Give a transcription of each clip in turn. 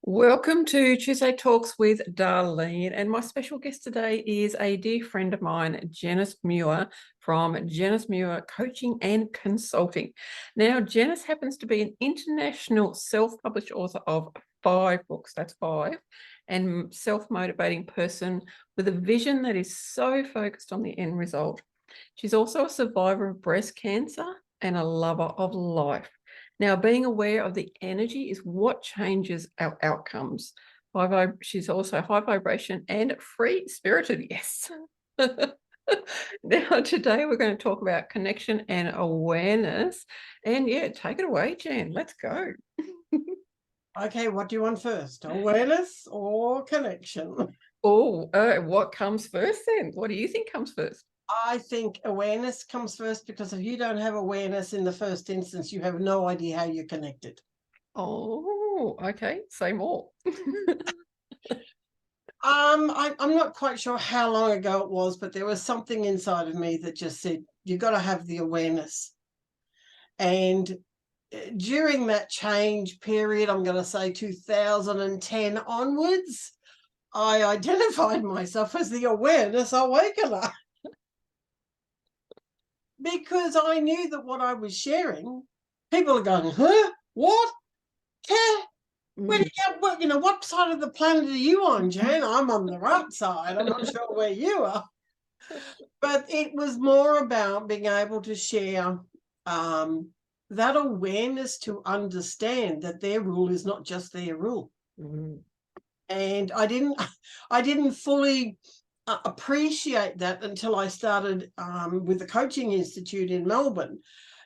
Welcome to Tuesday Talks with Darleen, and my special guest today is a dear friend of mine, Janice Muir from Janice Muir Coaching and Consulting. Now, Janice happens to be an international self-published author of 5 books, that's 5, and self-motivating person with a vision that is so focused on the end result. She's also a survivor of breast cancer and a lover of life. Now, being aware of the energy is what changes our outcomes. She's also high vibration and free-spirited, yes. Now, today we're going to talk about connection and awareness. And yeah, take it away, Jan. Let's go. Okay, what do you want first? Awareness or connection? Oh, what comes first then? What do you think comes first? I think awareness comes first, because if you don't have awareness in the first instance, you have no idea how you're connected. Oh, okay. Say more. I'm not quite sure how long ago it was, but there was something inside of me that just said, you got to have the awareness. And during that change period, I'm going to say 2010 onwards, I identified myself as the awareness awakener. Because I knew that what I was sharing, people are going, huh? What? Where what side of the planet are you on, Jan? I'm on the right side. I'm not sure where you are. But it was more about being able to share that awareness to understand that their rule is not just their rule. And I didn't fully appreciate that until I started with the Coaching Institute in Melbourne,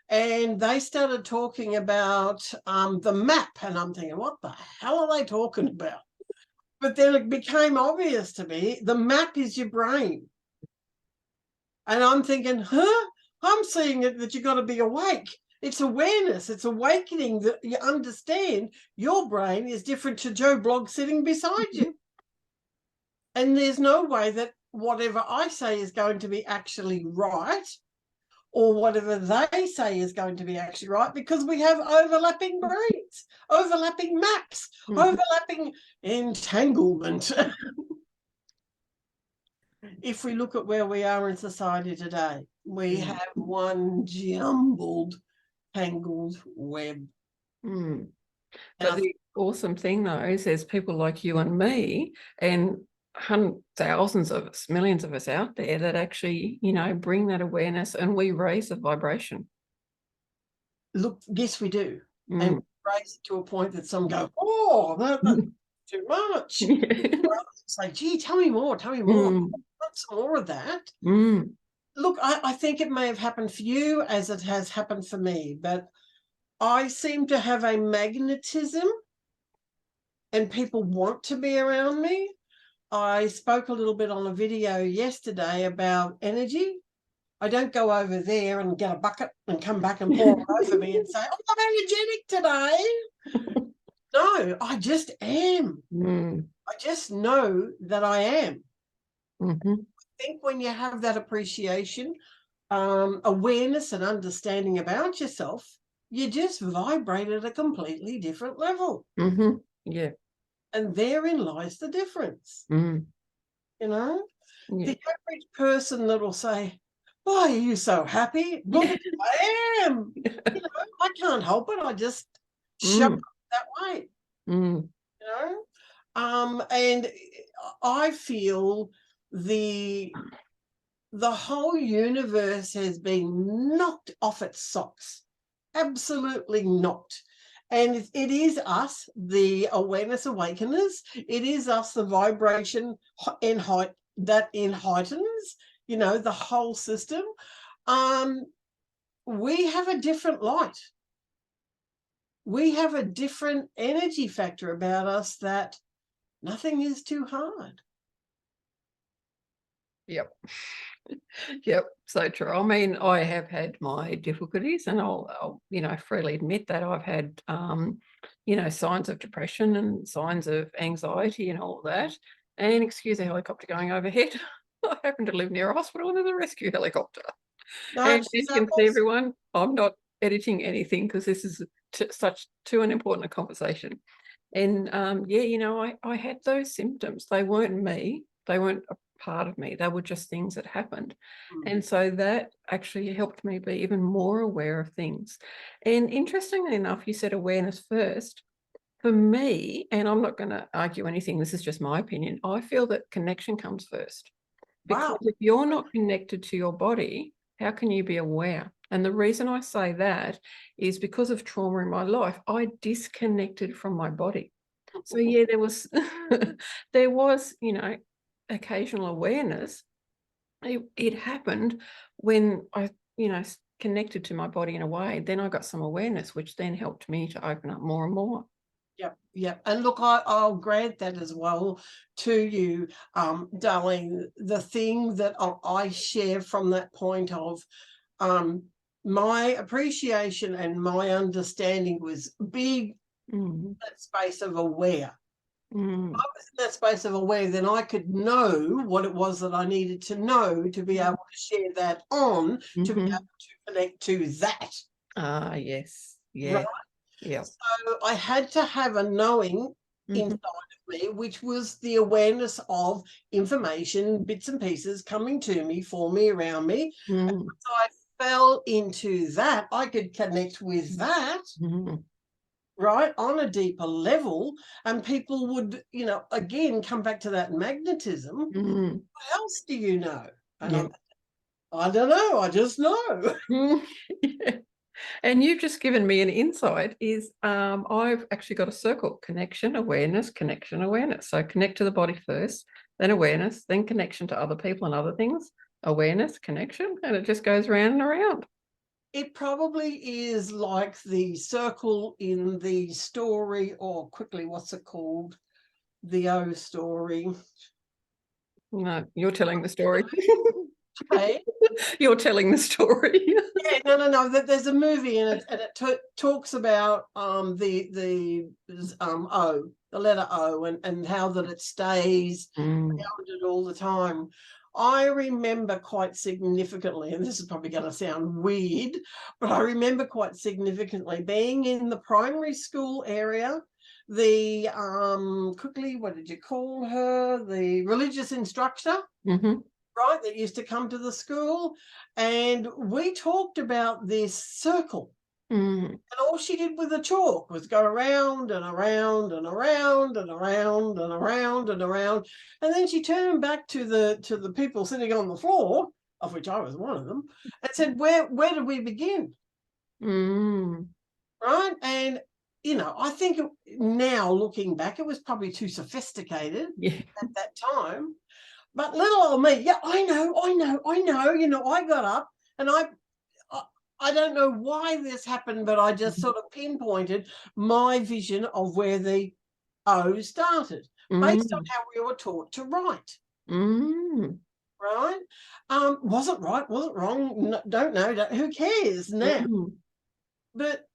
and they started talking about the map, and I'm thinking, what the hell are they talking about? But then it became obvious to me, the map is your brain. And I'm thinking, I'm seeing it that you've got to be awake. It's awareness, it's awakening that you understand your brain is different to Joe Blogg sitting beside you. And there's no way that whatever I say is going to be actually right, or whatever they say is going to be actually right, because we have overlapping brains, overlapping maps, overlapping entanglement. If we look at where we are in society today, we have one jumbled, tangled web. But the awesome thing, though, is there's people like you and me and thousands of us, millions of us out there that actually, bring that awareness, and we raise the vibration. Look, yes, we do. And we raise it to a point that some go, oh, that's too much. It's like, gee, tell me more. I want some more of that. Look, I think it may have happened for you as it has happened for me, but I seem to have a magnetism and people want to be around me. I spoke a little bit on a video yesterday about energy. I don't go over there and get a bucket and come back and pour it over me and say, oh, I'm energetic today. No, I just am. I just know that I am. I think when you have that appreciation, awareness and understanding about yourself, you just vibrate at a completely different level. Yeah. And therein lies the difference. The average person that will say, why are you so happy? Look, I am. I can't help it. I just show up that way. And I feel the whole universe has been knocked off its socks. Absolutely not. And it is us, the awareness awakeners. It is us, the vibration that heightens, the whole system. We have a different light. We have a different energy factor about us that nothing is too hard. Yep, so true. I mean, I have had my difficulties, and I'll freely admit that I've had, signs of depression and signs of anxiety and all that. And excuse the helicopter going overhead. I happen to live near a hospital and there's a rescue helicopter. And as you can see, everyone, I'm not editing anything because this is such too an important a conversation. And yeah, I had those symptoms. They weren't me. They weren't a part of me. They were just things that happened. And so that actually helped me be even more aware of things. And interestingly enough, you said awareness first. For me, and I'm not going to argue anything, this is just my opinion, I feel that connection comes first. Because Wow. if you're not connected to your body, how can you be aware? And the reason I say that is because of trauma in my life, I disconnected from my body. So yeah, there was there was, occasional awareness. It happened when I, connected to my body in a way. Then I got some awareness, which then helped me to open up more and more. Yep, yep. And look, I'll grant that as well to you, Darleen. The thing that I share from that point of my appreciation and my understanding was big Mm, that space of aware. mm, I was in that space of aware, then I could know what it was that I needed to know to be able to share that on, to be able mhm. to connect to that. Ah, yes. Right. Yeah. Yeah. So I had to have a knowing Mhm, inside of me, which was the awareness of information, bits and pieces coming to me, for me, around me. mm, So I fell into that. I could connect with that, mhm, right, on a deeper level. And people would, again, come back to that magnetism. mm. What else do you know? And Yeah. I don't know. I just know. Mm, yeah. And you've just given me an insight is I've actually got a circle: connection, awareness, connection, awareness. So connect to the body first, then awareness, then connection to other people and other things, awareness, connection, and it just goes round and around. It probably is like the circle in the story, or quickly, what's it called? The O story. No, you're telling the story. Hey? You're telling the story. Yeah, no. There's a movie and it talks about the O, the letter O, and how that it stays Mm, grounded all the time. I remember quite significantly, and this is probably going to sound weird, but I remember quite significantly being in the primary school area. The quickly, what did you call her? The religious instructor, mhm, right, that used to come to the school, and we talked about this circle. mm, And all she did with the chalk was go around and around and around and around and around and around. And then she turned back to the people sitting on the floor, of which I was one of them, and said, where did we begin? mm. Right? And I think now looking back, it was probably too sophisticated Yeah. at that time. But little old me, yeah, I know. I got up and I don't know why this happened, but I just sort of pinpointed my vision of where the O started, based on Mm, how we were taught to write. mm, Right? Wasn't right, wasn't wrong. No, don't know. Who cares now? mm, But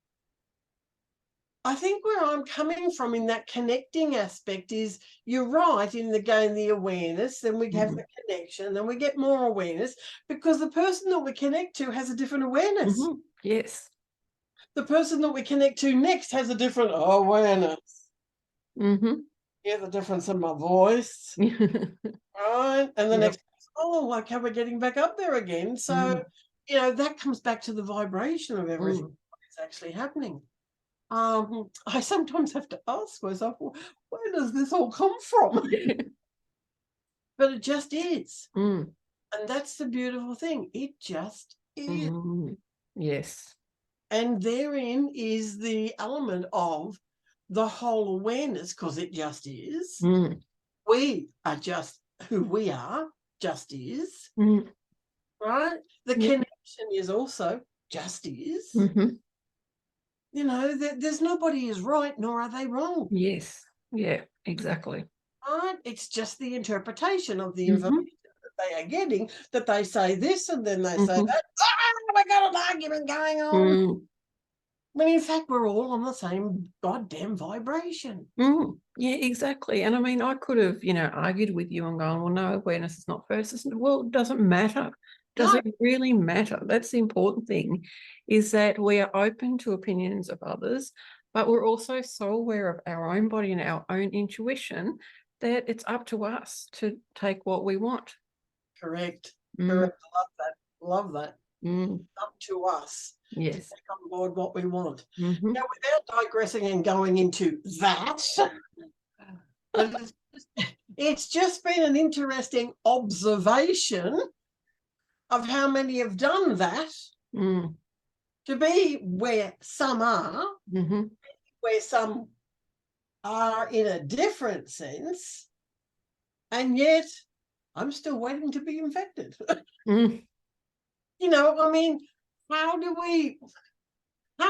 I think where I'm coming from in that connecting aspect is, you're right, in the gain the awareness, then we have mhm, the connection, then we get more awareness, because the person that we connect to has a different awareness. mhm. Yes. The person that we connect to next has a different awareness. Mhm. Hear the difference in my voice, right? And the Yep. next, oh, okay, we're getting back up there again. So, Mm, that comes back to the vibration of everything mm. that's actually happening. I sometimes have to ask myself, well, where does this all come from? Yeah. But it just is. Mm, And that's the beautiful thing. It just is. mm. Yes. And therein is the element of the whole awareness, because it just is. Mm, We are just who we are, just is, mm. right? The Yeah. connection is also just is. Mhm. There's nobody is right, nor are they wrong, Yes. Yeah, exactly. right? It's just the interpretation of the information Mhm, that they are getting, that they say this and then they say mhm. that. We got an argument going on. Mm, When in fact, we're all on the same goddamn vibration. mm. Yeah, exactly. And I mean, I could have, argued with you and gone, well, no, awareness is not first. Well, it doesn't matter. Does No, it really matter? That's the important thing, is that we are open to opinions of others. but we're also so aware of our own body and our own intuition that it's up to us to take what we want. Correct. Mm. Correct. Love that. Love that. Mm. Up to us to Yes. take on board what we want. Mhm. Now, without digressing and going into that, but it's just been an interesting observation of how many have done that Mm. to be where some are, Mhm. where some are in a different sense, and yet I'm still waiting to be infected. Mm. You know, I mean, how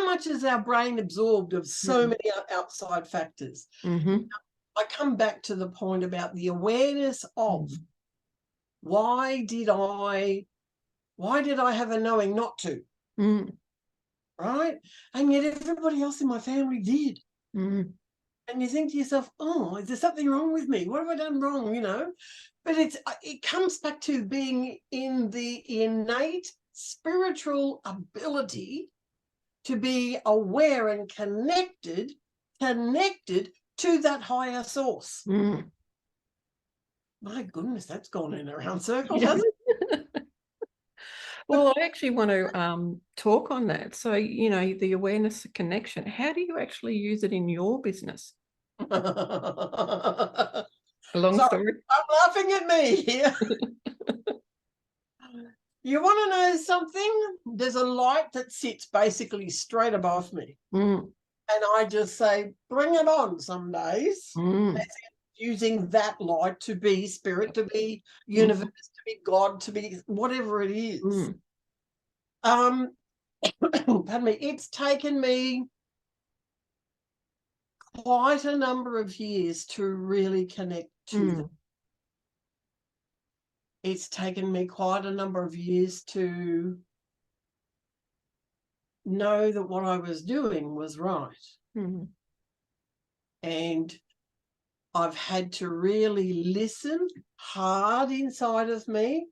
much is our brain absorbed of so Mm. many outside factors? Mhm. I come back to the point about the awareness of Mm. why did I have a knowing not to, Mm. right? And yet everybody else in my family did. Mm. And you think to yourself, oh, is there something wrong with me? What have I done wrong? You know, but it comes back to being in the innate spiritual ability to be aware and connected to that higher source. Mm. My goodness, that's gone in around circles, Yeah. hasn't Well, I actually want to talk on that. So, you know, the awareness of connection, how do you actually use it in your business? it? A long Sorry, story. I'm laughing at me here. You want to know something? There's a light that sits basically straight above me. Mm. And I just say, bring it on some days. Mm. Using that light to be spirit, to be universe, to be God, to be whatever it is. Mm. Pardon me, it's taken me quite a number of years to really connect to them. It's taken me quite a number of years to know that what I was doing was right. Mm. And I've had to really listen hard inside of me.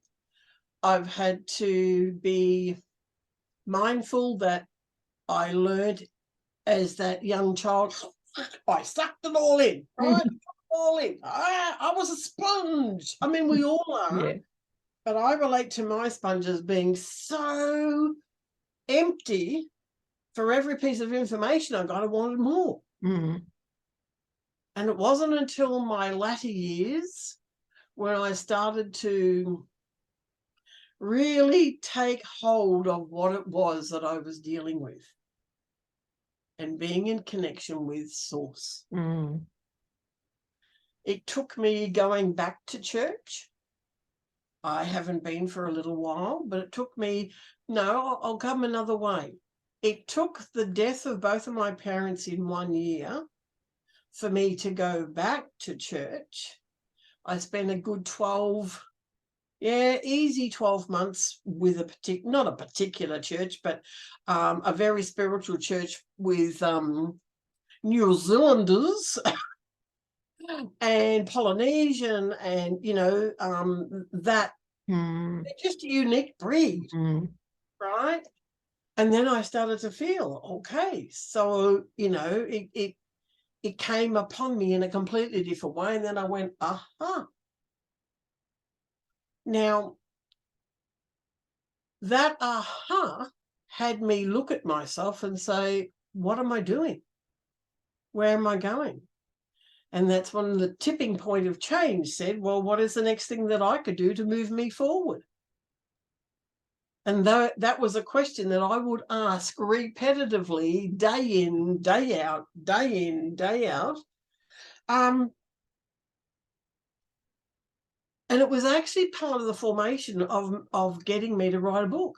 I've had to be mindful that I learned as that young child, I sucked it all in, right? All in. I was a sponge. I mean, we all are. Yeah. But I relate to my sponge as being so empty. For every piece of information I got, I wanted more. Mm. And it wasn't until my latter years when I started to really take hold of what it was that I was dealing with and being in connection with Source. Mm. It took me going back to church. I haven't been for a little while, but it took me, no, I'll come another way. It took the death of both of my parents in 1 year for me to go back to church. I spent a good easy 12 months with not a particular church, but a very spiritual church with New Zealanders and Polynesian, and that they're just a unique breed, right? And then I started to feel okay. So it came upon me in a completely different way, and then I went, aha. Now that aha had me look at myself and say, what am I doing? Where am I going? And that's when the tipping point of change said, well, what is the next thing that I could do to move me forward? And that was a question that I would ask repetitively, day in, day out, day in, day out. And it was actually part of the formation of getting me to write a book.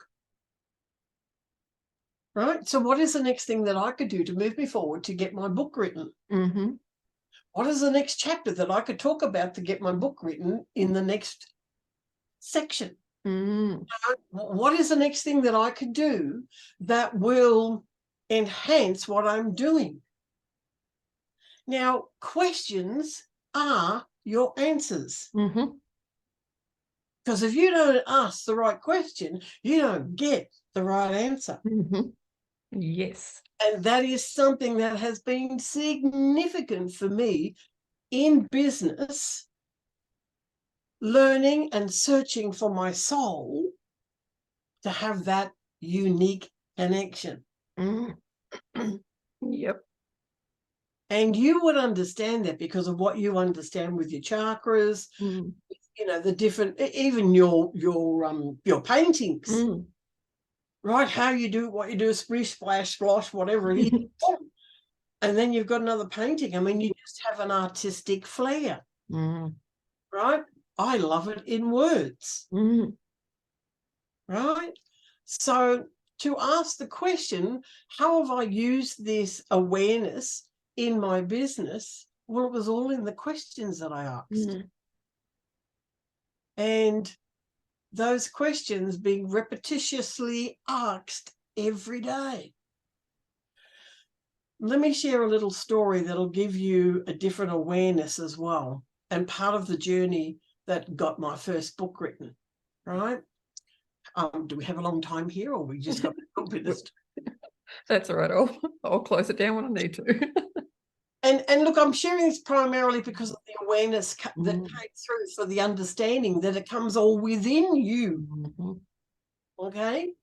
Right? So what is the next thing that I could do to move me forward to get my book written? Mm-hmm. What is the next chapter that I could talk about to get my book written in the next section? What is the next thing that I could do that will enhance what I'm doing? Now, questions are your answers. Because if you don't ask the right question, you don't get the right answer. Yes. And that is something that has been significant for me in business, learning and searching for my soul to have that unique connection. Mm. Yep. And you would understand that because of what you understand with your chakras, Mm. the different, even your paintings, right? How you do what you do, splish, splash, splosh, whatever it is. And then you've got another painting. I mean, you just have an artistic flair, right? I love it in words, right? So to ask the question, how have I used this awareness in my business? Well, it was all in the questions that I asked. And those questions being repetitiously asked every day. Let me share a little story that'll give you a different awareness as well, and part of the journey that got my first book written, right? Do we have a long time here, or we just got a little bit of... That's all right. I'll close it down when I need to. And look, I'm sharing this primarily because of the awareness that came through, for the understanding that it comes all within you. Okay?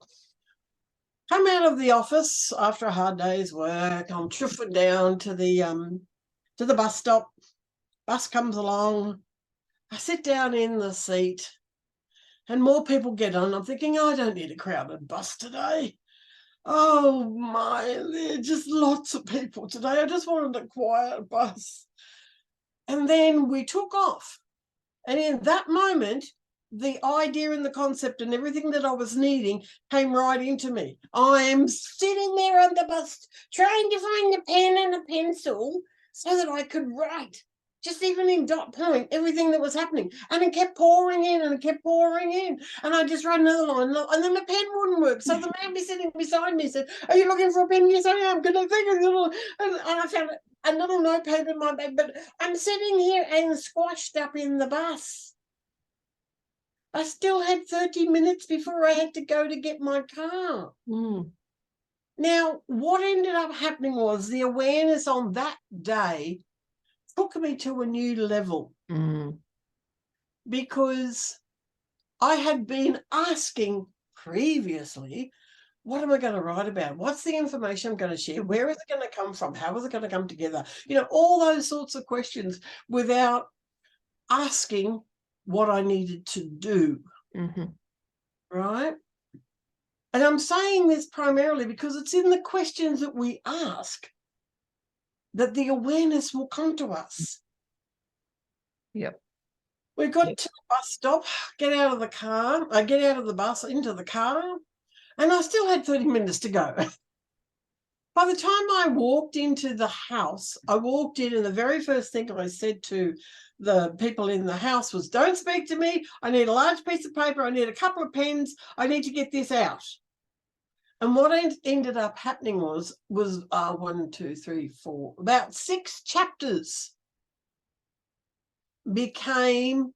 Come out of the office after a hard day's work. I'm chuffing down to the bus stop. Bus comes along. I sit down in the seat, and more people get on. I'm thinking, I don't need a crowded bus today. Oh my, there are just lots of people today. I just wanted a quiet bus. And then we took off. And in that moment, the idea and the concept and everything that I was needing came right into me. I am sitting there on the bus trying to find a pen and a pencil so that I could write, just even in dot point, everything that was happening. And it kept pouring in and it kept pouring in. And I just wrote another line, and then the pen wouldn't work. So the man sitting beside me said, "Are you looking for a pen?" "Yes, I am. Can I take a little..." And I found a little notepad in my bag, but I'm sitting here and squashed up in the bus. I still had 30 minutes before I had to go to get my car. Now, what ended up happening was the awareness on that day took me to a new level, because I had been asking previously, what am I going to write about? What's the information I'm going to share? Where is it going to come from? How is it going to come together? All those sorts of questions, without asking what I needed to do. Right? And I'm saying this primarily because it's in the questions that we ask that the awareness will come to us. Yep. We got to the bus stop, get out of the car. I get out of the bus into the car, and I still had 30 minutes to go. By the time I walked into the house, I walked in, and the very first thing I said to the people in the house was, "Don't speak to me. I need a large piece of paper. I need a couple of pens. I need to get this out." And what ended up happening was 1, 2, 3, 4, about 6 chapters became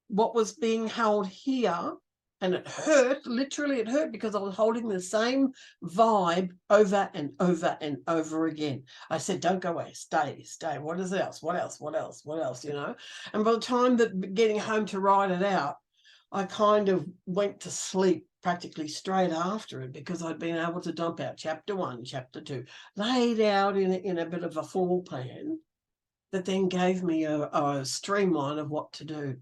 what was being held here. And it hurt, literally it hurt, because I was holding the same vibe over and over and over again. I said, "Don't go away, stay. What is else? What else? And by the time that getting home to write it out, I kind of went to sleep practically straight after it, because I'd been able to dump out chapter 1, chapter 2, laid out in a bit of a full plan that then gave me a streamline of what to do.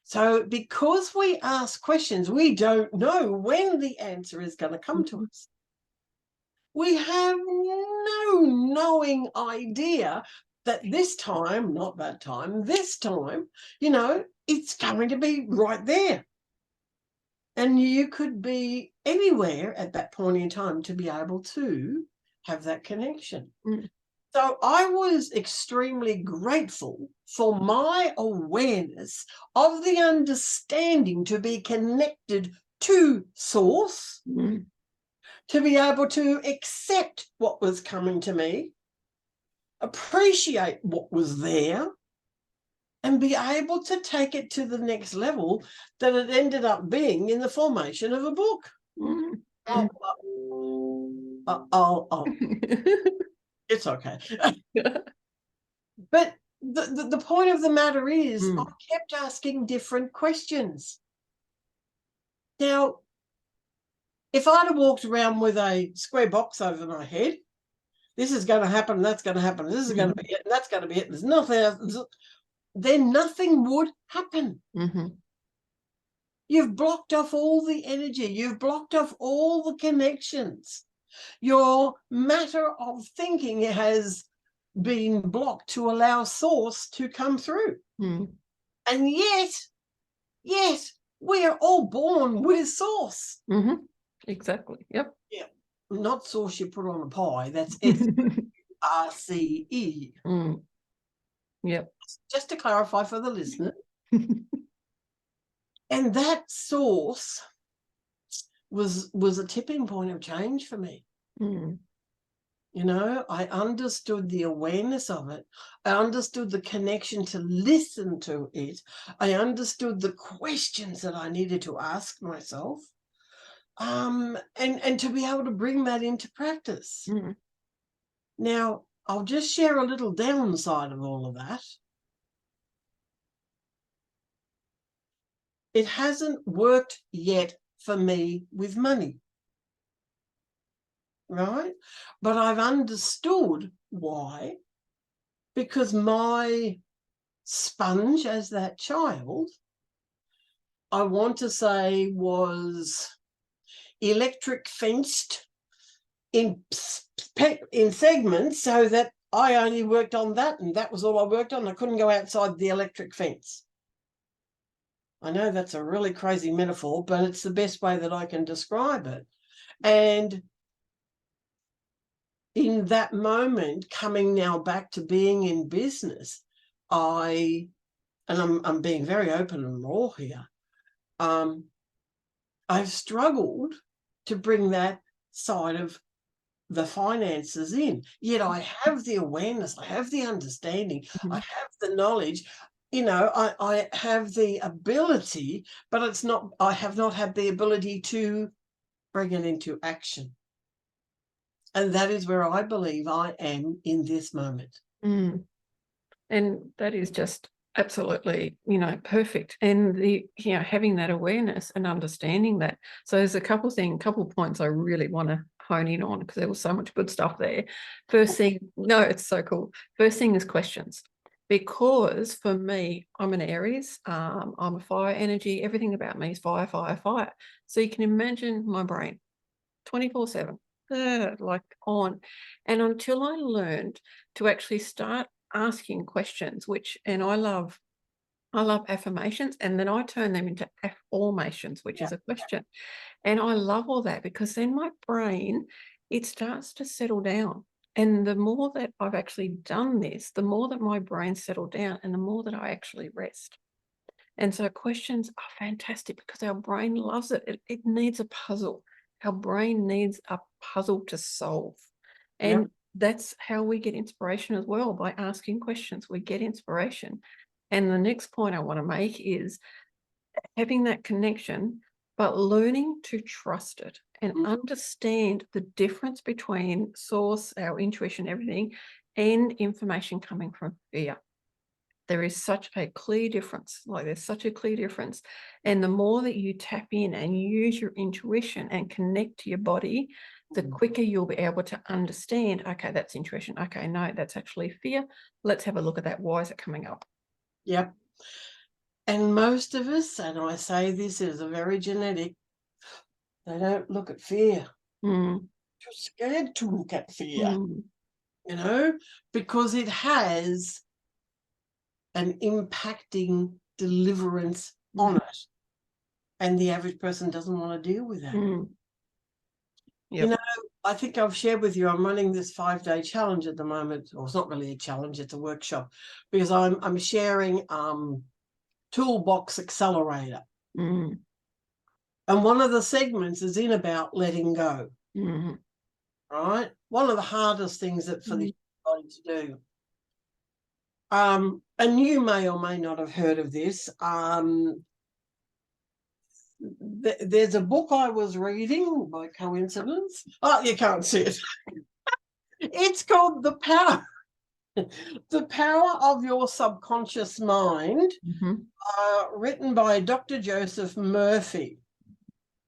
So because we ask questions, we don't know when the answer is going to come to us. We have no knowing idea that this time, not that time, this time, it's going to be right there. And you could be anywhere at that point in time to be able to have that connection. So I was extremely grateful for my awareness of the understanding to be connected to source, to be able to accept what was coming to me, appreciate what was there, and be able to take it to the next level that it ended up being in the formation of a book. It's okay. But the point of the matter is, I kept asking different questions. Now, if I'd have walked around with a square box over my head, this is going to happen, that's going to happen, this is going to be it, and that's going to be it, there's nothing else, then nothing would happen. You've blocked off all the energy. You've blocked off all the connections. Your matter of thinking has been blocked to allow source to come through. And yet, we are all born with source. Exactly. Yep. Yeah. Not sauce you put on a pie. That's S-R-C-E. Yep. Just to clarify for the listener. And that source was a tipping point of change for me. You know, I understood the awareness of it. I understood the connection to listen to it. I understood the questions that I needed to ask myself. And to be able to bring that into practice. Now, I'll just share a little downside of all of that. It hasn't worked yet for me with money. Right? But I've understood why. Because my sponge as that child, I want to say, was electric fenced in segments, so that I only worked on that, and that was all I worked on. I couldn't go outside the electric fence. I know that's a really crazy metaphor, but it's the best way that I can describe it. And in that moment, coming now back to being in business, I'm being very open and raw here. I've struggled to bring that side of the finances in. Yet I have the awareness, I have the understanding, I have the knowledge. You know, I have the ability, but it's not. I have not had the ability to bring it into action. And that is where I believe I am in this moment. And that is just absolutely, you know, perfect. And having that awareness and understanding that. So there's a couple points I really want to hone in on, because there was so much good stuff there. First thing, no, it's so cool. First thing is questions. Because for me, I'm an Aries, I'm a fire energy, everything about me is fire, fire, fire. So you can imagine my brain 24/7. Like on. And until I learned to actually start asking questions, and I love affirmations, and then I turn them into affirmations, which is a question. And I love all that, because then my brain, it starts to settle down. And the more that I've actually done this, the more that my brain settled down, and the more that I actually rest. And so questions are fantastic, because our brain loves it. It needs a puzzle. Our brain needs a puzzle to solve. And that's how we get inspiration as well, by asking questions. We get inspiration. And the next point I want to make is having that connection, but learning to trust it and understand the difference between source, our intuition, everything, and information coming from fear. There is such a clear difference. There's such a clear difference. And the more that you tap in and use your intuition and connect to your body, the quicker you'll be able to understand, okay, that's intuition. Okay, no, that's actually fear. Let's have a look at that. Why is it coming up? Yep. And most of us, and I say this is a very genetic, they don't look at fear. Too scared to look at fear, you know, because it has an impacting deliverance on it. And the average person doesn't want to deal with that. You know, I think I've shared with you, I'm running this 5-day challenge at the moment. Or it's not really a challenge, it's a workshop, because I'm sharing Toolbox Accelerator. And one of the segments is in about letting go. Right? One of the hardest things that for the body to do. And you may or may not have heard of this. there's a book I was reading by coincidence. Oh, you can't see it. It's called The Power of Your Subconscious Mind, written by Dr. Joseph Murphy.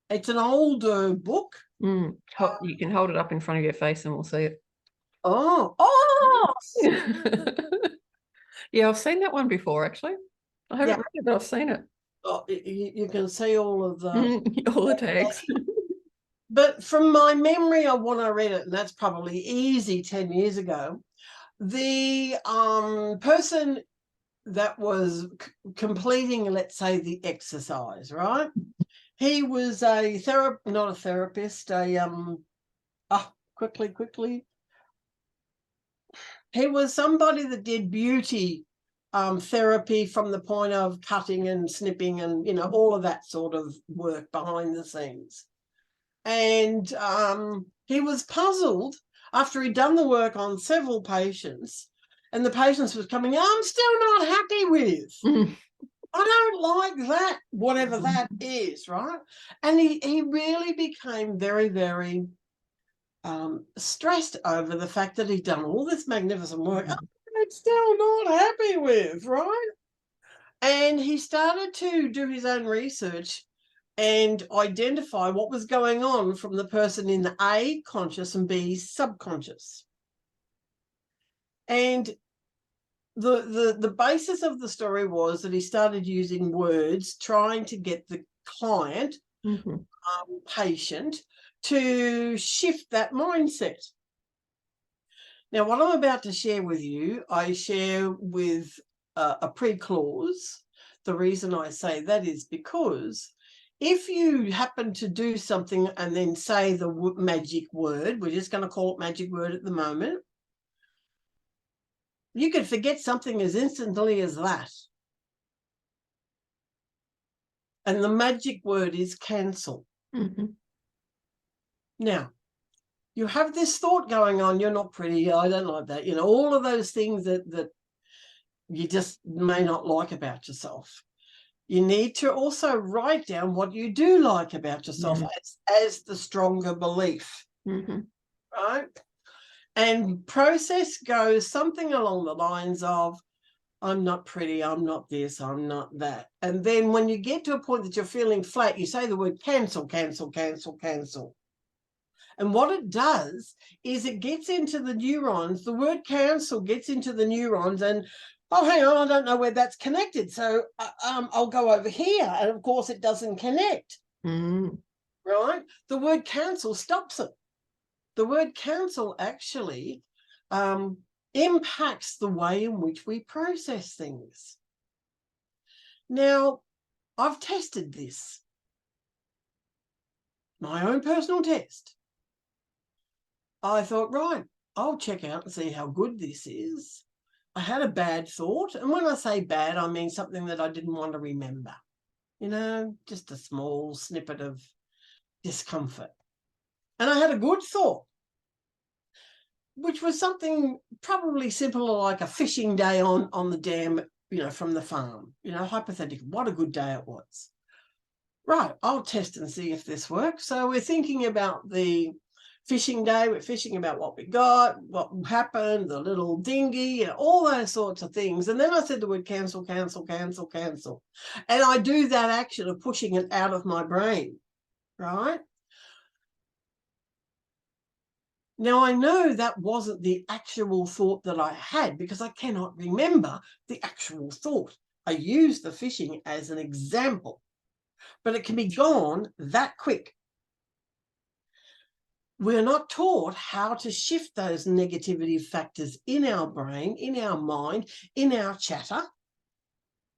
It's an older book. You can hold it up in front of your face and we'll see it. Oh, yeah, I've seen that one before, actually. I haven't read it, but I've seen it. Oh, you can see all of the all the tags. But from my memory of when I read it, and that's probably easy 10 years ago, the person that was completing, let's say, the exercise, right? He was not a therapist, quickly. He was somebody that did beauty therapy from the point of cutting and snipping and, you know, all of that sort of work behind the scenes. And he was puzzled after he'd done the work on several patients, and the patients was coming, I'm still not happy with. I don't like that, whatever that is, right? And he really became very, very stressed over the fact that he'd done all this magnificent work. I'm still not happy with, right? And he started to do his own research and identify what was going on from the person in the A, conscious, and B, subconscious. And the basis of the story was that he started using words, trying to get the client, patient, to shift that mindset. Now, what I'm about to share with you, I share with a pre-clause. The reason I say that is because if you happen to do something and then say the magic word, we're just going to call it magic word at the moment, you could forget something as instantly as that. And the magic word is cancel. Now, you have this thought going on, you're not pretty, I don't like that, you know, all of those things that you just may not like about yourself. You need to also write down what you do like about yourself as the stronger belief, right? And process goes something along the lines of, I'm not pretty, I'm not this, I'm not that. And then when you get to a point that you're feeling flat, you say the word cancel, cancel, cancel, cancel. And what it does is it gets into the neurons, the word cancel gets into the neurons and, oh, hang on, I don't know where that's connected. So I'll go over here. And of course it doesn't connect, right? The word cancel stops it. The word cancel actually impacts the way in which we process things. Now, I've tested this, my own personal test. I thought, right, I'll check out and see how good this is. I had a bad thought. And when I say bad, I mean something that I didn't want to remember. You know, just a small snippet of discomfort. And I had a good thought, which was something probably simpler like a fishing day on the dam, you know, from the farm. You know, hypothetical, what a good day it was. Right, I'll test and see if this works. So we're thinking about the fishing day, we're fishing about what we got, what happened, the little dinghy, and all those sorts of things. And then I said the word cancel, cancel, cancel, cancel. And I do that action of pushing it out of my brain, right? Now, I know that wasn't the actual thought that I had because I cannot remember the actual thought. I used the fishing as an example, but it can be gone that quick. We're not taught how to shift those negativity factors in our brain, in our mind, in our chatter,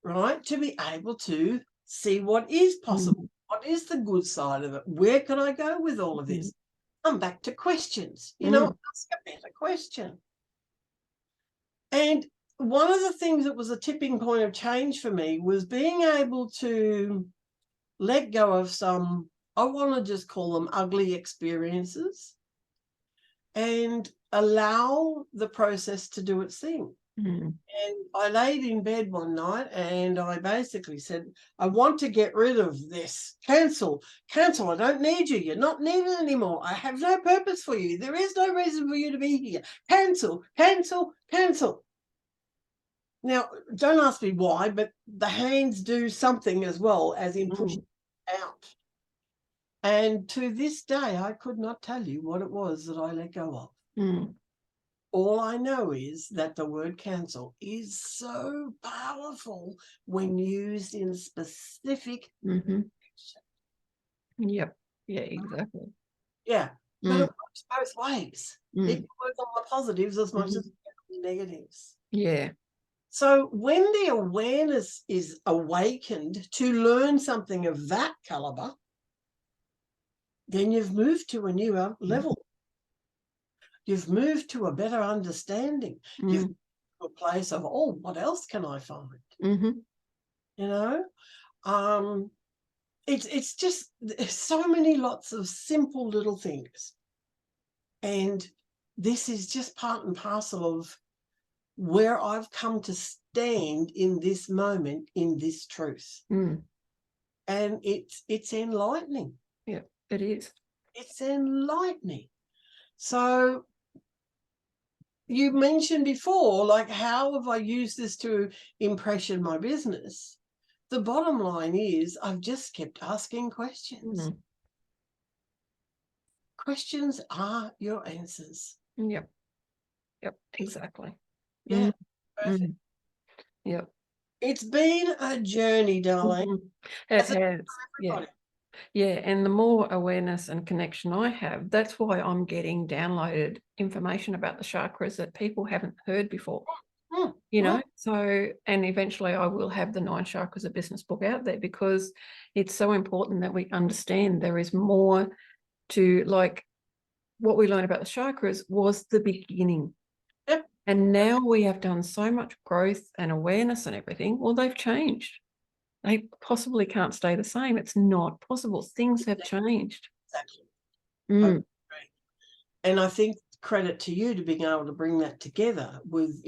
right? To be able to see what is possible. What is the good side of it? Where can I go with all of this? I'm back to questions. You know, ask a better question. And one of the things that was a tipping point of change for me was being able to let go of some, I want to just call them ugly experiences, and allow the process to do its thing. Mm. And I laid in bed one night and I basically said, I want to get rid of this. Cancel. I don't need you. You're not needed anymore. I have no purpose for you. There is no reason for you to be here. Cancel. Now, don't ask me why, but the hands do something as well, as in pushing out. And to this day, I could not tell you what it was that I let go of. Mm. All I know is that the word cancel is so powerful when used in specific. Mm-hmm. Yep. Yeah, exactly. Yeah, but Mm. it works both ways. It Mm. can work on the positives as much Mhm. as the negatives. Yeah. So when the awareness is awakened to learn something of that caliber, then you've moved to a newer level. You've moved to a better understanding. You've moved to a place of, oh, what else can I find? Mm-hmm. You know, it's just, there's so many lots of simple little things. And this is just part and parcel of where I've come to stand in this moment, in this truth. Mm. And it's enlightening. Yeah, it is. It's enlightening. So you mentioned before, like, how have I used this to impression my business? The bottom line is I've just kept asking questions. Mm. Questions are your answers. Yep. Yep. Exactly. Yeah, Mm. perfect. Mm. Yep. It's been a journey, Darleen. Mhm. It As it is has. for Yeah. everybody. Yeah. And the more awareness and connection I have, that's why I'm getting downloaded information about the chakras that people haven't heard before. You know, so, and eventually I will have the 9 Chakras of Business book out there, because it's so important that we understand there is more to, like, what we learned about the chakras was the beginning. Yep. And now we have done so much growth and awareness and everything. Well, they've changed. They possibly can't stay the same. It's not possible. Things have changed. Exactly. Mm. Great. And I think credit to you to being able to bring that together with,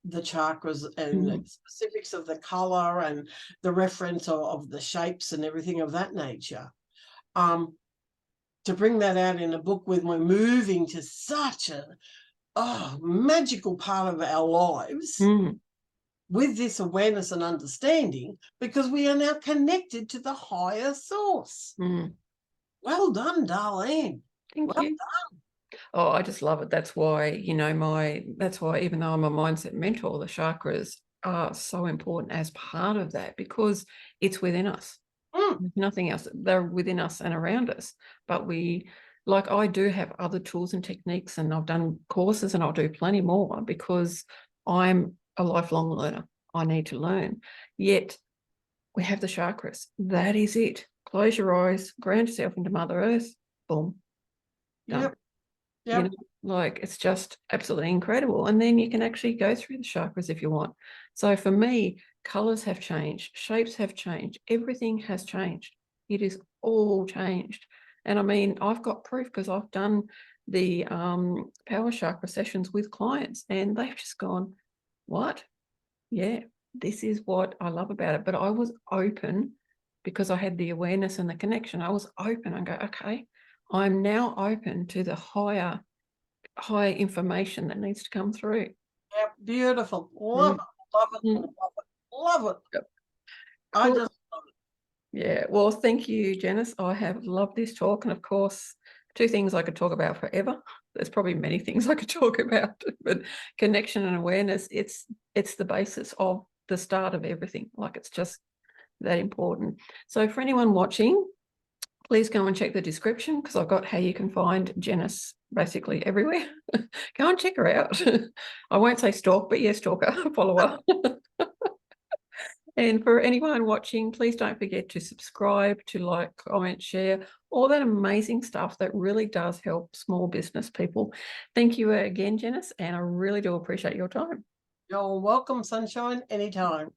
the chakras and the specifics of the color and the reference of the shapes and everything of that nature. To bring that out in a book when we're moving to such a magical part of our lives with this awareness and understanding, because we are now connected to the higher source. Well done, Darleen. Thank you. Oh, I just love it. That's why, that's why, even though I'm a mindset mentor, the chakras are so important as part of that, because it's within us. There's nothing else. They're within us and around us. But I do have other tools and techniques, and I've done courses, and I'll do plenty more, because I'm a lifelong learner. I need to learn. Yet we have the chakras. That is it. Close your eyes, ground yourself into Mother Earth. Boom. Done. Yep. It's just absolutely incredible. And then you can actually go through the chakras if you want. So for me, colors have changed, shapes have changed, everything has changed. It is all changed. And I mean, I've got proof, because I've done the power chakra sessions with clients, and they've just gone, what? Yeah, this is what I love about it. But I was open, because I had the awareness and the connection. I was open and go, okay, I'm now open to the higher information that needs to come through. Yep. Beautiful. Love it. Love it. Yep. I Cool. just love it. Yeah. Well, thank you, Janice. I have loved this talk. And of course, 2 things I could talk about forever. There's probably many things I could talk about, but connection and awareness, it's the basis of the start of everything. It's just that important. So for anyone watching, please go and check the description, because I've got how you can find Janice basically everywhere. Go and check her out. I won't say stalk, but yeah, stalker, follower. And for anyone watching, please don't forget to subscribe, to like, comment, share, all that amazing stuff that really does help small business people. Thank you again, Janice, and I really do appreciate your time. You're welcome, sunshine, anytime.